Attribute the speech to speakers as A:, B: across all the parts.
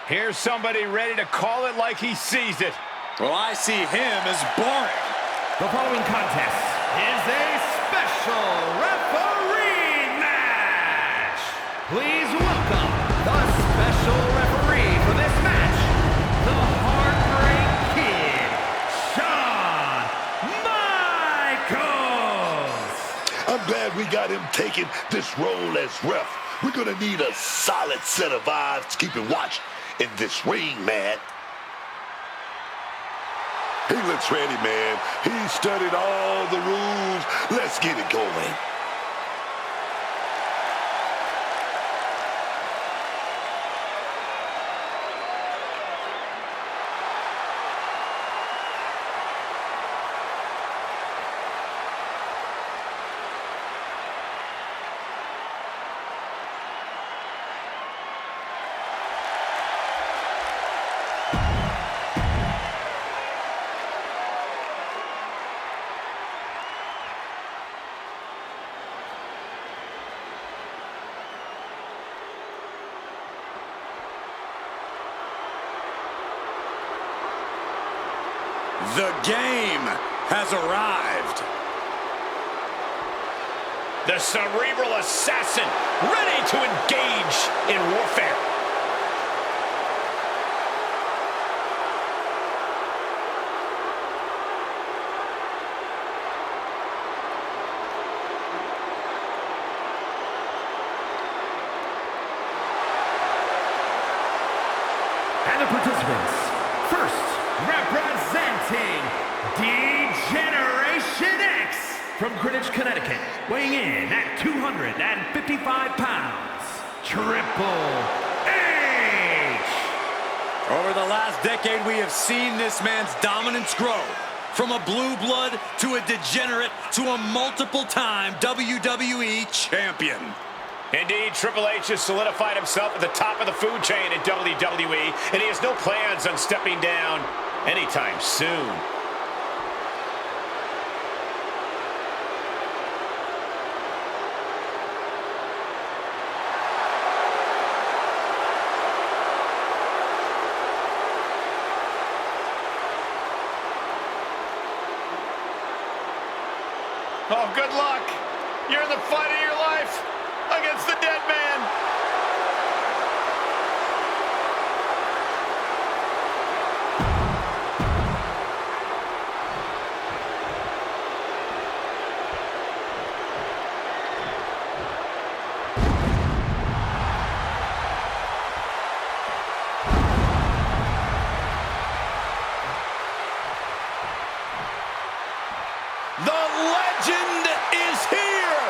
A: Here's somebody ready to call it like he sees it.
B: Well, I see him as boring.
C: The following contest is a special referee match. Please welcome the special referee for this match, the Heartbreak Kid, Shawn Michaels.
D: I'm glad we got him taking this role as ref. We're gonna need a solid set of eyes keeping watch in this ring, man. He looks ready, man. He studied all the rules. Let's get it going.
B: The game has arrived.
A: The cerebral assassin, ready to engage in warfare.
C: And the participants, first representing D-Generation X from Greenwich, Connecticut, weighing in at 255 pounds, Triple H.
B: Over the last decade, we have seen this man's dominance grow. From a blue blood to a degenerate to a multiple-time WWE champion.
A: Indeed, Triple H has solidified himself at the top of the food chain in WWE, and he has no plans on stepping down anytime soon. Oh, good luck. You're in the fight of your life against the dead man. The legend is here!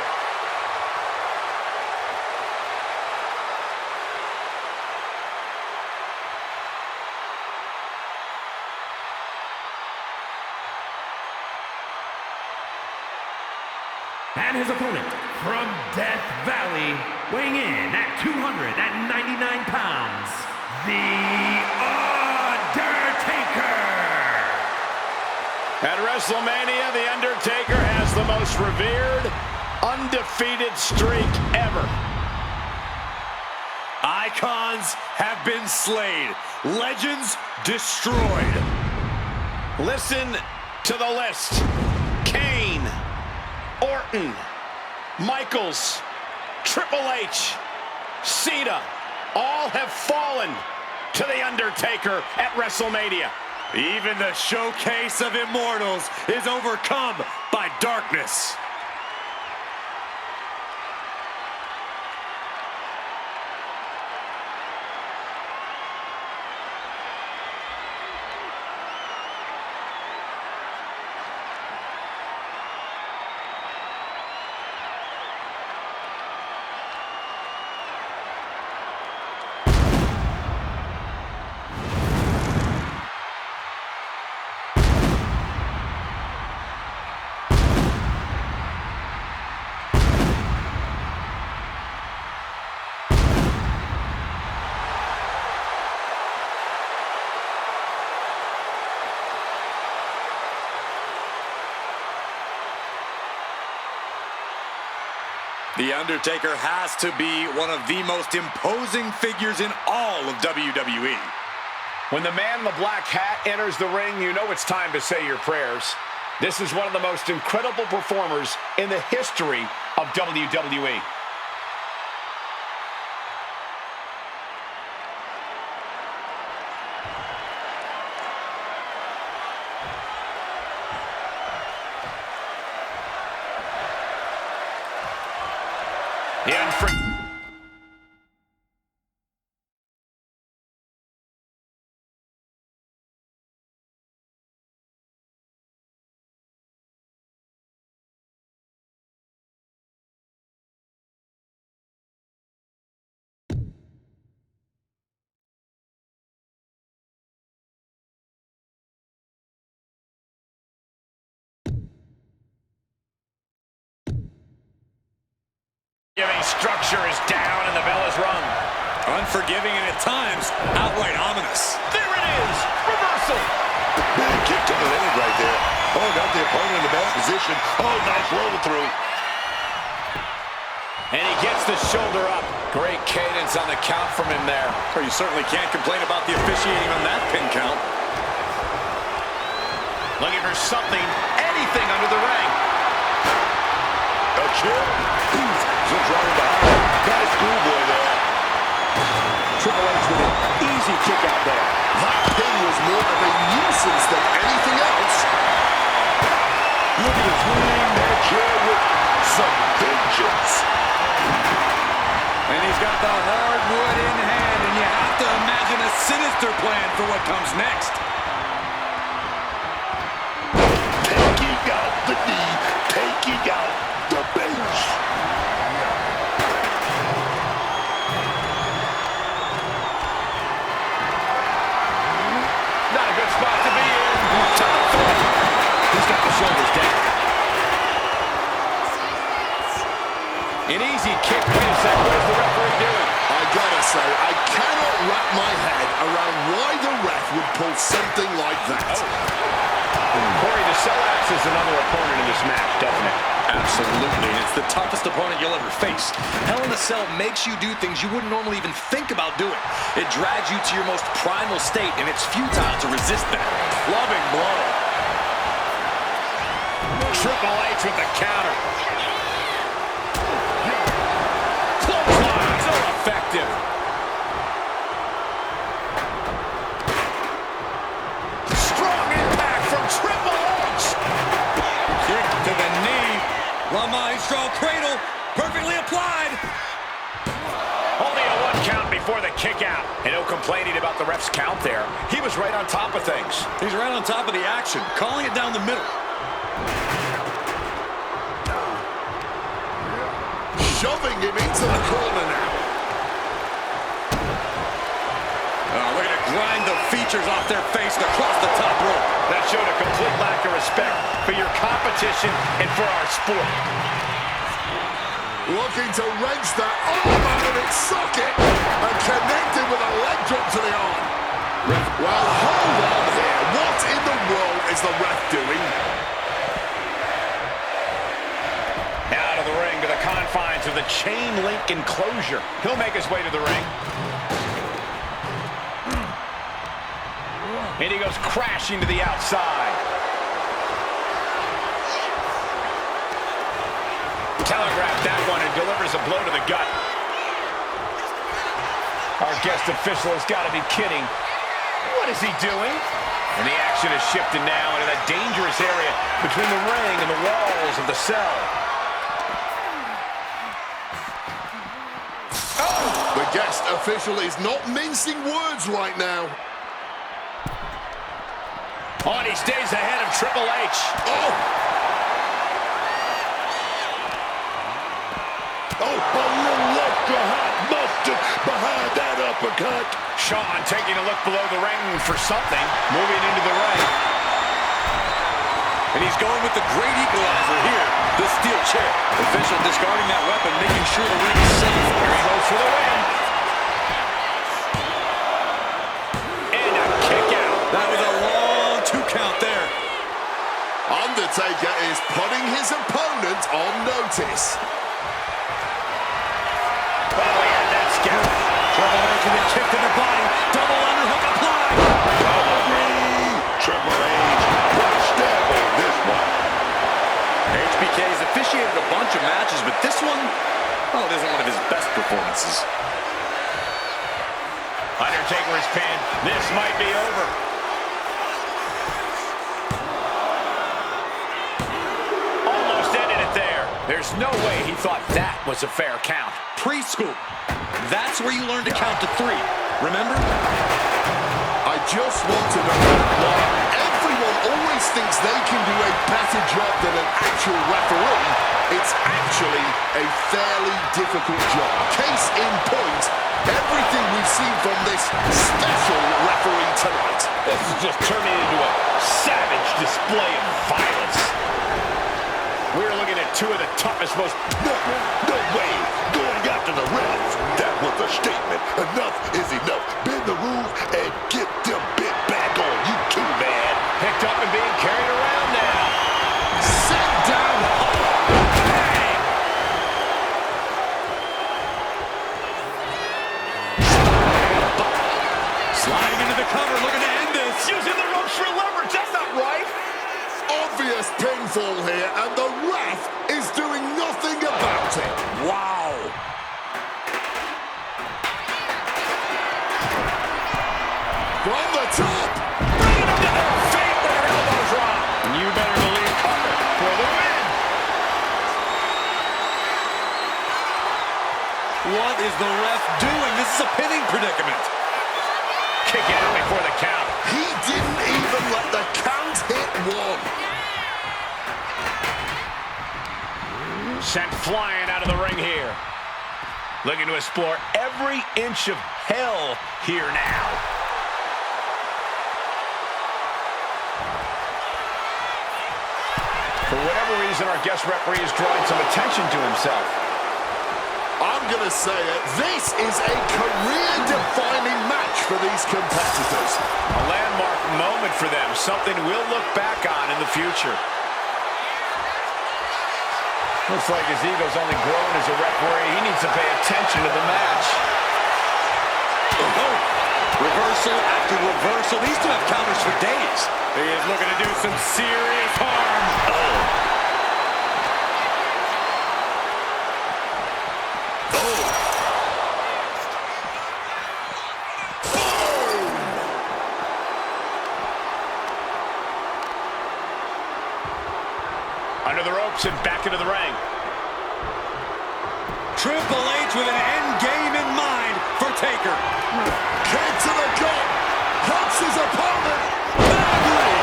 C: And his opponent from Death Valley, weighing in at 299 pounds, The Undertaker.
A: At WrestleMania, The Undertaker has the most revered, undefeated streak ever.
B: Icons have been slain. Legends destroyed.
A: Listen to the list. Kane, Orton, Michaels, Triple H, Cena, all have fallen to The Undertaker at WrestleMania.
B: Even the showcase of immortals is overcome by darkness. The Undertaker has to be one of the most imposing figures in all of WWE.
A: When the man in the black hat enters the ring, you know it's time to say your prayers. This is one of the most incredible performers in the history of WWE. Giving structure is down and the bell is rung.
B: Unforgiving and at times outright ominous.
A: There it is! Reversal!
D: Big kick to the leg right there. Oh, got the opponent in the bad position. Oh, nice roll through.
A: And he gets the shoulder up.
B: Great cadence on the count from him there. Well, you certainly can't complain about the officiating on that pin count.
A: Looking for something, anything under the ring.
D: A kill. Just running behind. Nice schoolboy there.
A: Triple H with an easy kick out there.
D: That pin was more of a nuisance than anything else. Look at his wing that chair with some vengeance.
B: And he's got the hardwood in hand, and you have to imagine a sinister plan for what comes next.
D: Taking out the knee, taking out the bench.
A: Not a good spot to be in. To the foot. He's got the shoulders down. An easy kick. Wait a second. What is the referee doing?
D: I gotta say, I cannot wrap my head around why the ref would pull something like that.
A: Corey, the Cell-Ax is another opponent in this match, doesn't it?
B: Absolutely, and it's the toughest opponent you'll ever face. Hell in a Cell makes you do things you wouldn't normally even think about doing. It drags you to your most primal state, and it's futile to resist that. Loving blow.
A: Triple H with the counter. Clothesline, so effective. Strong impact from Triple H.
B: Kick to the knee. La Maestro cradle, perfectly applied.
A: Only a 1 count before the kick out. And no complaining about the ref's count there. He was right on top of things.
B: He's right on top of the action, calling it down the middle.
D: Shoving him into the corner now.
B: Look at it grind the features off their face and across the top rope.
A: That showed a complete lack of respect for your competition and for our sport.
D: Looking to wrench that arm out of its socket and connected with a leg drop to the arm. Well, hold on here. What in the world is the ref doing?
A: Out of the ring to the confines of the chain link enclosure. He'll make his way to the ring. And he goes crashing to the outside. Telegraphed that one and delivers a blow to the gut. Our guest official has got to be kidding. What is he doing? And the action is shifted now into that dangerous area between the ring and the walls of the cell.
D: Oh! The guest official is not mincing words right now.
A: Oh, and he stays ahead of Triple H.
D: Oh! Oh, a little extra hot mustard behind that uppercut.
A: Shawn taking a look below the ring for something. Moving into the ring.
B: And he's going with the great equalizer here, the steel chair. Official discarding that weapon, making sure the ring is safe.
A: Here he goes for the win. And a kick out.
B: That was a long 2 count there.
D: Undertaker is putting his opponent on notice.
B: kick to the body. Double underhook applied.
D: Triple H, put a stamp on this one.
B: HBK's officiated a bunch of matches, but this one, oh, it isn't one of his best performances.
A: Undertaker is pinned. This might be over. Almost ended it there. There's no way he thought that was a fair count.
B: Preschool. That's where you learn to count to 3. Remember?
D: I just want to know why everyone always thinks they can do a better job than an actual referee. It's actually a fairly difficult job. Case in point, everything we've seen from this special referee tonight.
A: This is just turning into a savage display of violence. We're looking at two of the toughest, most...
D: No way. Going after the refs. That was a statement. Enough is enough. Bend the rules and get them bit back on you too, man.
A: Picked up and being carried around now.
D: Sit down.
A: Bang!
B: Sliding into the cover, looking to end this.
A: Using the ropes for leverage. That's not right.
D: Obvious pinfall here, and the ref is doing nothing about it. Wow. From the top.
A: Bringing him to their feet with an elbow drop. And you better believe cover for the win.
B: What is the ref doing? This is a pinning predicament.
A: Kick out before the count.
D: He didn't even let the count hit 1.
A: Sent flying out of the ring here. Looking to explore every inch of hell here now. For whatever reason, our guest referee is drawing some attention to himself.
D: I'm going to say it. This is a career-defining match for these competitors.
A: A landmark moment for them, something we'll look back on in the future. Looks like his ego's only grown as a referee. He needs to pay attention to the match.
B: Oh, reversal after reversal. These two have counters for days. He is looking to do some serious harm.
A: Under the ropes and back into the ring.
B: Triple H with an end game in mind for Taker.
D: Kick to the gut. Hurts his opponent. Badly.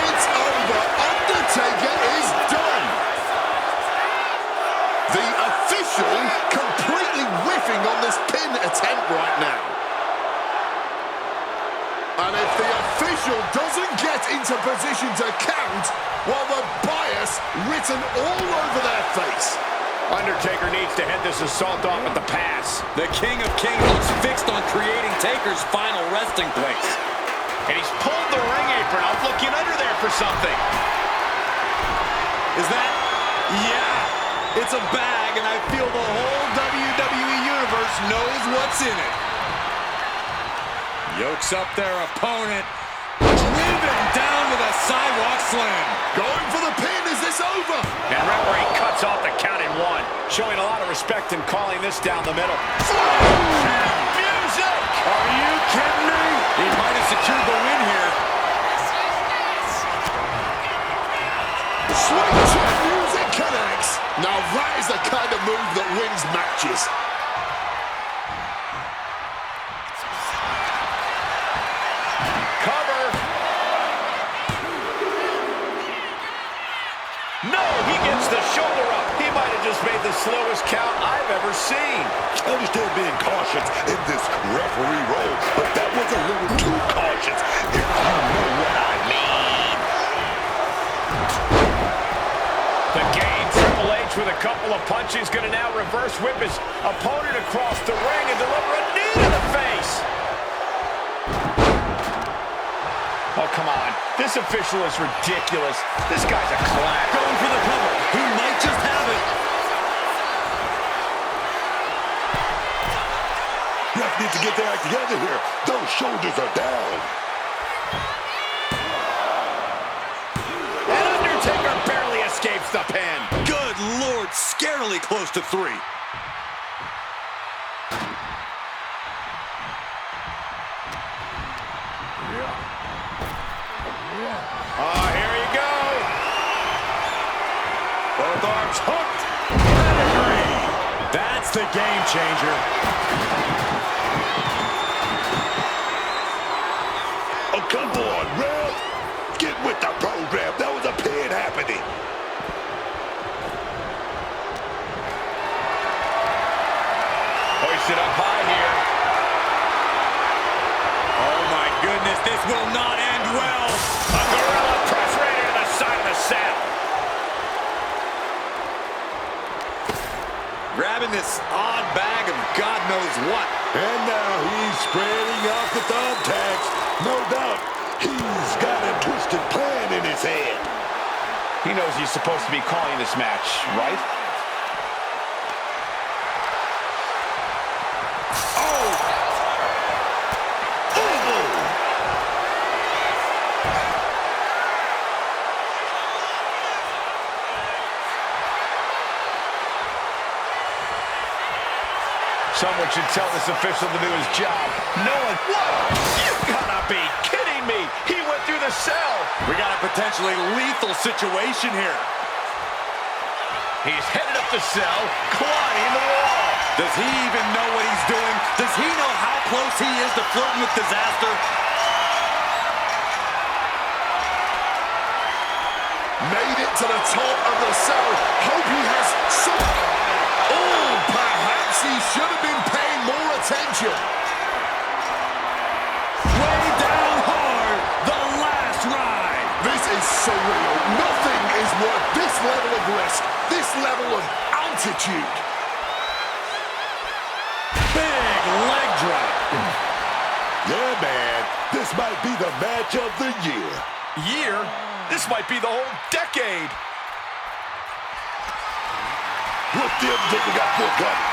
D: It's over. Undertaker is done. The official completely whiffing on this pin attempt right now. And if the official doesn't get into position to count, well, the bias written all over their face.
A: Undertaker needs to head this assault off at the pass.
B: The King of Kings looks fixed on creating Taker's final resting place.
A: And he's pulled the ring apron up, looking under there for something.
B: Is that? Yeah, it's a bag, and I feel the whole WWE Universe knows what's in it. Yokes up their opponent. Driven down with a sidewalk slam.
D: Going for the pin. Is this over?
A: And referee cuts off the count in 1, showing a lot of respect in calling this down the middle.
B: Music! Are you kidding me? He might have secured the win here.
D: Sweet chin music connects. Now that is the kind of move that wins matches.
A: Cover. No, he gets the shoulder up. He might have just made the slowest count I've ever seen.
D: I understand being cautious in this referee role, but that was a little too cautious, if you know what I mean.
A: The game, Triple H with a couple of punches, going to now reverse whip his opponent across the ring and deliver a knee to the face. Oh, come on. This official is ridiculous. This guy's a clown.
B: Going for the cover. He might just have it.
E: Ref needs to get their act together here. Those shoulders are down.
A: And Undertaker barely escapes the pin.
B: Good Lord, scarily close to 3.
A: Oh, here you go.
B: Both arms hooked. Pedigree. That's the game changer.
E: Oh, come on, Ref. Get with the program. That was a pin happening.
A: Hoisted up high here.
B: Oh my goodness, this will not end well.
A: A gorilla press right into the side of the cell.
B: Grabbing this odd bag of God knows what.
E: And now he's spreading out the thumbtacks. No doubt, he's got a twisted plan in his head.
A: He knows he's supposed to be calling this match, right? Someone should tell this official to do his job. No one. What? You gotta be kidding me. He went through the cell.
B: We got a potentially lethal situation here.
A: He's headed up the cell, climbing the wall.
B: Does he even know what he's doing? Does he know how close he is to flirting with disaster?
D: Made it to the top of the cell. Hope he has some... Oh, perhaps he should have been paying more attention.
B: Way down hard, the last ride.
D: This is surreal. Nothing is worth this level of risk, this level of altitude.
B: Big leg drop.
E: Yeah, man, this might be the match of the year.
A: Year? This might be the whole decade.
E: What the Undertaker got for coming?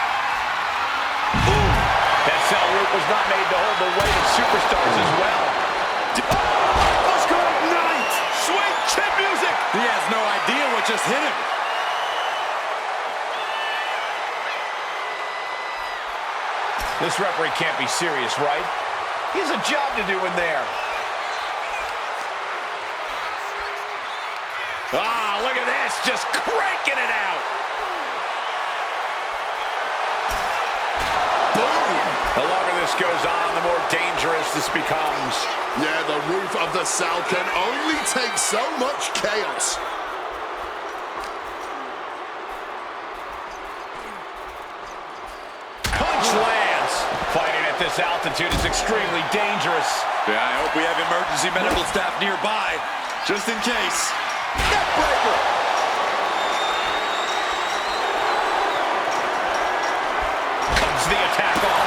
A: That cell route was not made to hold the weight of superstars as well. Let's go ignite! Sweet chin music!
B: He has no idea what just hit him.
A: This referee can't be serious, right? He has a job to do in there. Ah, look at this, just cranking it out.
D: Boom!
A: The longer this goes on, the more dangerous this becomes.
D: Yeah, the roof of the cell can only take so much chaos.
A: Punch lands. Fighting at this altitude is extremely dangerous.
B: Yeah, I hope we have emergency medical staff nearby, just in case.
A: Neckbreaker. Comes the attack on.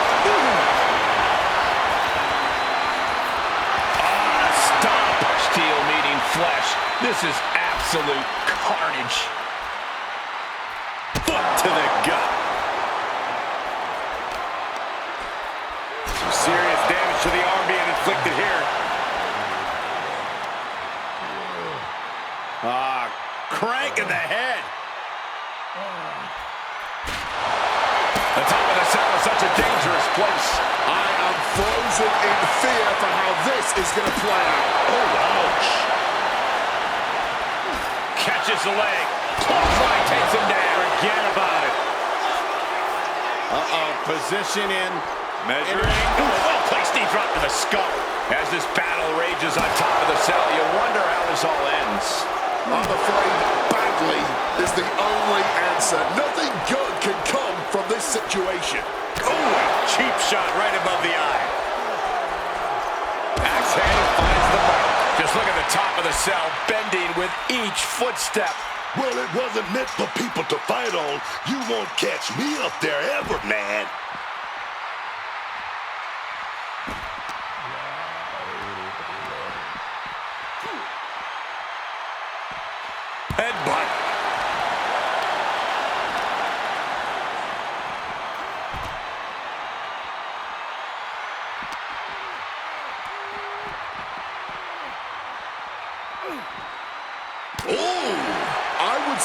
A: Stomp. Steel meeting flesh. This is absolute carnage.
B: Foot to the gut. Some serious damage to the arm being inflicted here. Crank in the head.
A: The top of the cell is such a dangerous place.
D: I am frozen in fear for how this is going to play out. Oh, ouch.
A: Catches the leg. Clothesline takes him down.
B: Forget about it.
A: Position in.
B: Measuring.
A: Well-placed knee drop to the skull. As this battle rages on top of the cell, you wonder how this all ends.
D: I'm afraid badly is the only answer. Nothing good can come from this situation.
B: Oh, cheap shot right above the eye.
A: Axe handle finds the mark. Just look at the top of the cell, bending with each footstep.
E: Well, it wasn't meant for people to fight on. You won't catch me up there ever, man.
B: Headbutt.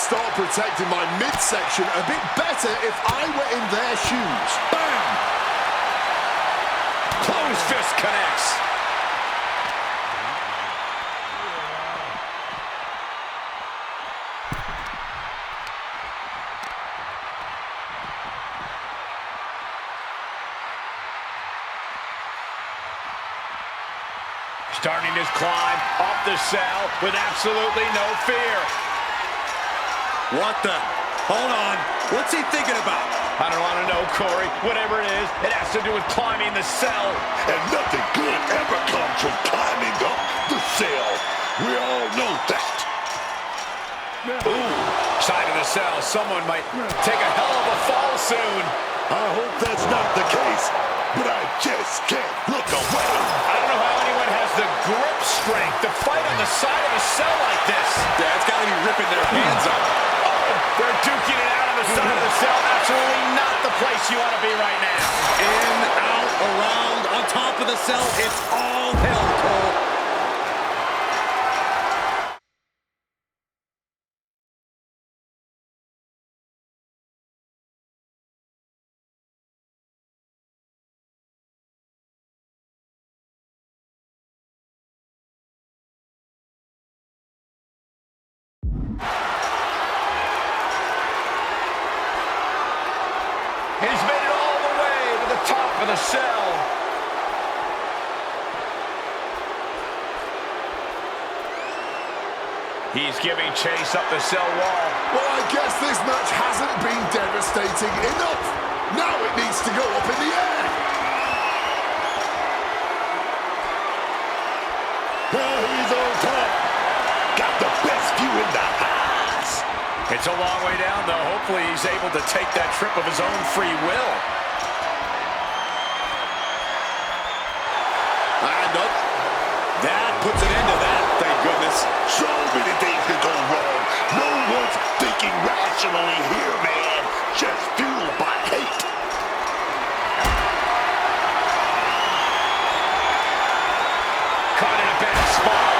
D: start protecting my midsection a bit better if I were in their shoes. Bam!
A: Closed fist connects. Starting his climb up the cell with absolutely no fear.
B: What the? Hold on. What's he thinking about?
A: I don't want to know, Corey. Whatever it is, it has to do with climbing the cell.
E: And nothing good ever comes from climbing up the cell. We all know that.
A: Ooh, side of the cell. Someone might take a hell of a fall soon.
E: I hope that's not the case, but I just can't look away.
A: I don't know how anyone has the grip strength to fight on the side of a cell like this.
B: Yeah, it's got to be ripping their hands up.
A: Oh, they're duking it out on the side of the cell. Absolutely not the place you want to be right now.
B: In, out, around, on top of the cell. It's all hell, Cole.
A: He's made it all the way to the top of the cell. He's giving chase up the cell wall.
D: Well, I guess this match hasn't been devastating enough. Now it needs to go up in the air.
E: Well, he's on top. Got the best view in the house.
A: It's a long way down, though. Hopefully he's able to take that trip of his own free will.
D: And up.
B: That puts an end to that, thank goodness.
E: So many things can go wrong. No one's thinking rationally here, man. Just fueled by hate.
A: Caught in a bad spot.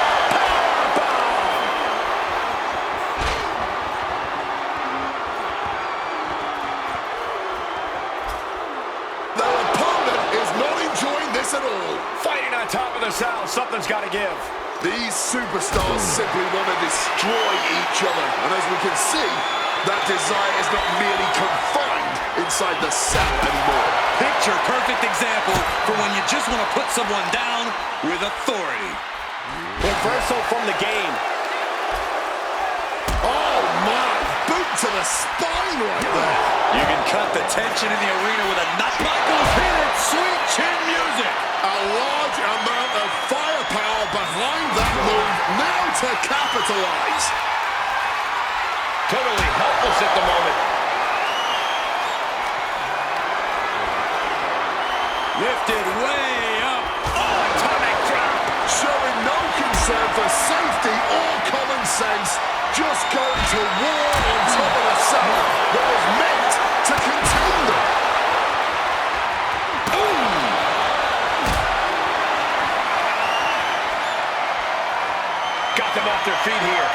D: Their opponent is not enjoying this at all.
A: Fighting on top of the cell. Something's got to give.
D: These superstars simply want to destroy each other. And as we can see, that desire is not merely confined inside the cell anymore.
B: Picture perfect example for when you just want to put someone down with authority.
A: Reversal from the game.
D: Oh my, boot to the spine right there.
B: You can cut the tension in the arena with a nut. Michaels hit it, sweet chin music.
D: A large amount of firepower behind that move, now to capitalize.
A: Totally helpless at the moment.
B: Lifted way up.
A: Oh, atomic drop.
D: Showing no concern for safety or common sense, just going to war on top of the cell that was meant to contain them.
A: Got them off their feet here.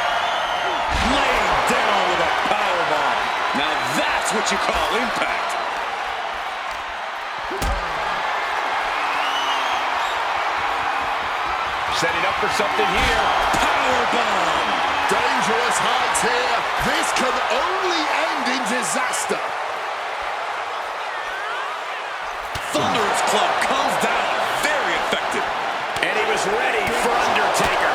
B: Laid down with a powerbomb. Now that's what you call impact.
A: Setting up for something here.
B: Powerbomb.
D: Dangerous heights here. This can only end in disaster.
B: Thunderous club comes down. Very effective.
A: And he was ready for Undertaker.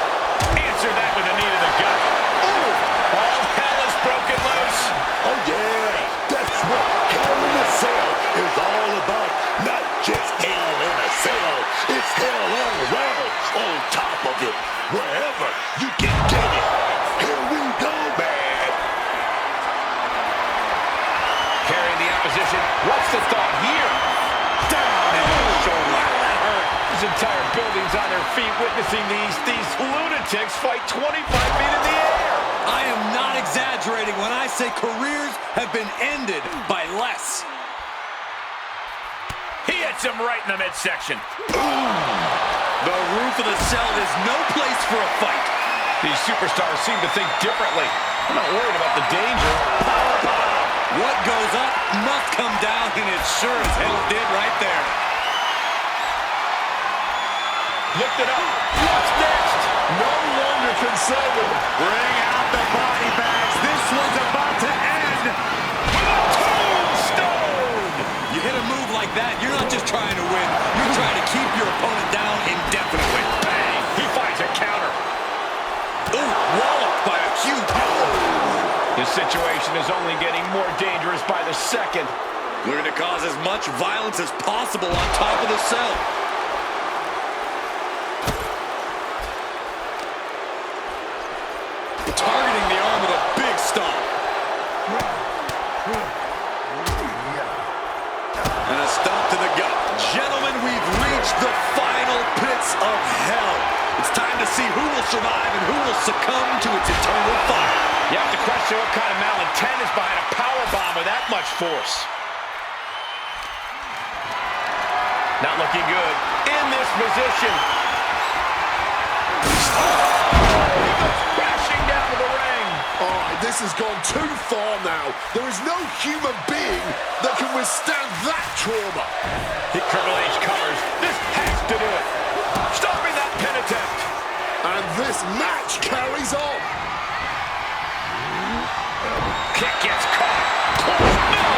A: Answered that with a knee to the gut. Ooh, all hell is broken loose.
E: Oh, yeah. That's what Hell in a Cell is all about. Not just hell in a cell. It's hell all around. On top of it. Wherever you can get it. Here we go, man.
A: Carrying the opposition. What's the thought here? Down and shoulder. That hurt. This entire building's on their feet witnessing these lunatics fight 25 feet in the air.
B: I am not exaggerating when I say careers have been ended by less.
A: He hits him right in the midsection.
B: The roof of the cell is no place for a fight.
A: These superstars seem to think differently. I'm not worried about the danger.
B: What goes up must come down, and it sure as hell did right there.
A: Lift it up. What's next?
D: No longer conservative.
C: Bring out the body bags. This one's about to end.
A: Tombstone!
B: You hit a move like that, you're not just trying to win. You're trying to keep your opponent down indefinitely.
A: Bang! He finds a counter.
B: Ooh, walloped by a huge...
A: This situation is only getting more dangerous by the second.
B: Looking to cause as much violence as possible on top of the cell. Targeting the arm with a big stomp. And a stomp to the gut. Gentlemen, we've reached the final pits of hell. It's time to see who will survive and who will succumb to its eternal fire.
A: You have to question what kind of malintent is behind a powerbomb with that much force. Not looking good in this position. He goes crashing down to the ring.
D: Oh, this has gone too far now. There is no human being that can withstand that trauma.
A: Triple H covers. This has to do it. Stopping that pin attempt.
D: And this match carries on.
A: Kick gets caught. No,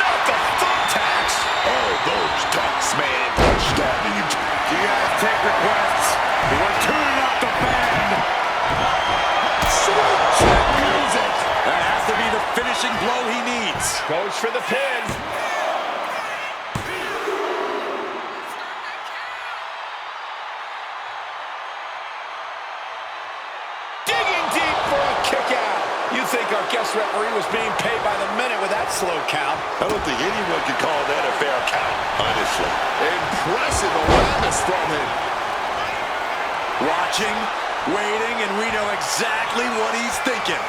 A: not the thumbtacks.
E: Oh, those talks, man. Stabbing you.
C: You guys take requests. We're tuning up the band.
D: Sweet chin music.
B: That has to be the finishing blow he needs.
A: Goes for the pin. Digging deep for a kick out. You think our guest referee was being paid by the minute with that slow count?
E: I don't think anyone could call that a fair count, honestly.
D: Impressive awareness from him.
B: Watching, waiting, and we know exactly what he's thinking.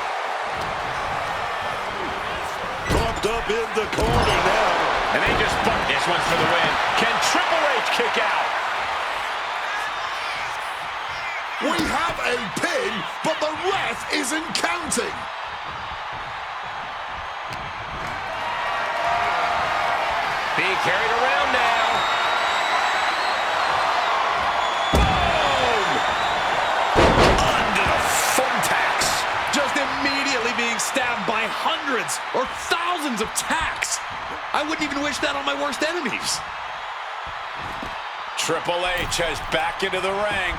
E: Bumped up in the corner now.
A: And they just bumped. This one's for the win. Can Triple H kick out?
D: We have a pin, but the ref isn't counting.
A: Being carried around now. Boom! Under the thumbtacks.
B: Just immediately being stabbed by hundreds or thousands of tacks. I wouldn't even wish that on my worst enemies.
A: Triple H has back into the ring.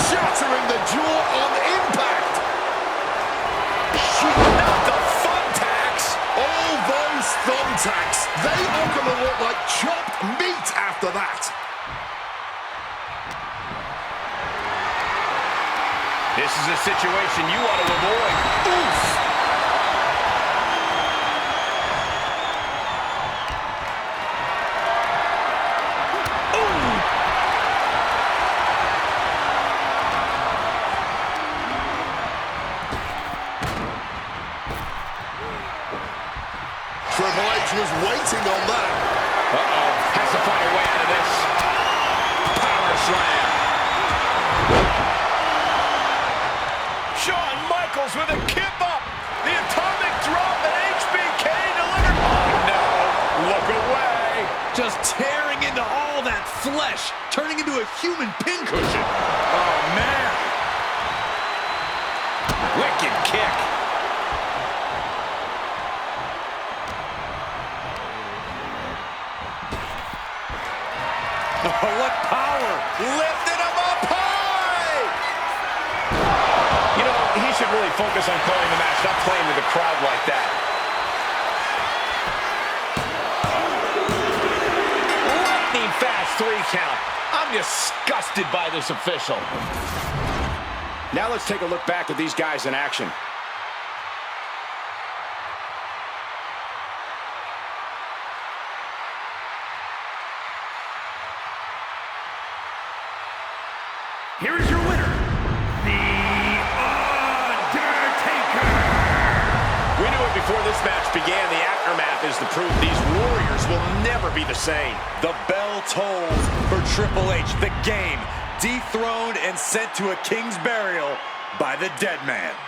D: Shattering the jaw on impact.
A: Not the thumbtacks.
D: All those thumbtacks, they are going to look like chopped meat after that.
A: This is a situation you want to avoid. Oof!
D: Triple H was waiting on that.
A: Uh-oh. Has to find a way out of this. Power slam. Shawn Michaels with a kip up. The atomic drop and HBK delivered. Oh, no. Look away.
B: Just tearing into all that flesh, turning into a human pincushion. Oh, man.
A: Wicked kick.
B: Oh, what power.
A: Lifted him up high. You know, he should really focus on calling the match, not playing with the crowd like that. Lightning fast 3 count. I'm disgusted by this official. Now let's take a look back at these guys in action.
C: Here is your winner, The Undertaker.
A: We knew it before this match began. The aftermath is the proof these Warriors will never be the same.
B: The bell tolls for Triple H. The game dethroned and sent to a king's burial by the dead man.